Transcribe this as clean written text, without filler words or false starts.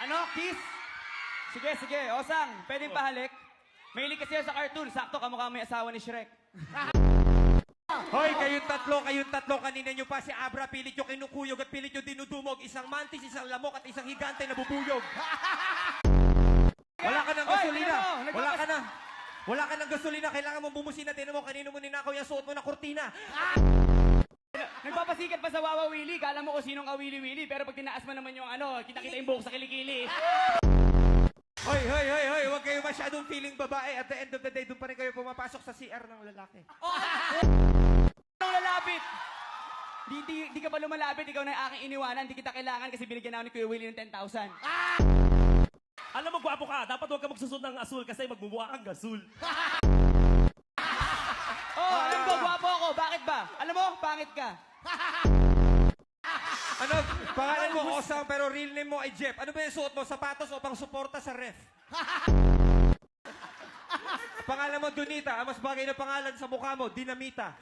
Ano? Kiss? Sige, sige. Osang, pwedeng pahalik? Mahilig kasi ako sa cartoon. Sakto, kamukha mo yung asawa ni Shrek. Hoy, kayong tatlo, kanina nyo pa si Abra, pilit nyo kinukuyog at pilit nyo dinudumog. Isang mantis, isang lamok at isang higante na bubuyog. Wala ka ng gasolina. Wala ka ng gasolina. Kailangan mong bumusin na. Tinan mo, kanino mo ninakaw yung suot mo na kurtina. Nagpapasikat pa sa Wawa Willy. Kala mo kung sinong kawili-wili. Pero pag tinaas mo naman yung ano, kita-kita yung buhok sa kilikili. Hoy, huwag kayo masyadong feeling babae. At the end of the day, doon pa rin kayo pumapasok sa CR ng lalaki. Anong lalapit? Di ka ba lumalapit? Ikaw na yung aking iniwanan. Di kita kailangan kasi binigyan ako ni Kuya Willie ng 10,000. Alam mo, gwapo ka. Dapat huwag ka magsusot ng asul kasi magmumuha kang gasul. Alam ko, gwapo ako. Bakit ba? Alam mo, pangit ka. Ano? Pangalan mo Osang pero real name mo ay Jeff. Ano ba yung suot mo? Sapatos o pang suporta sa ref? Pangalan mo Donita. Ang mas bagay na pangalan sa mukha mo, Dinamita.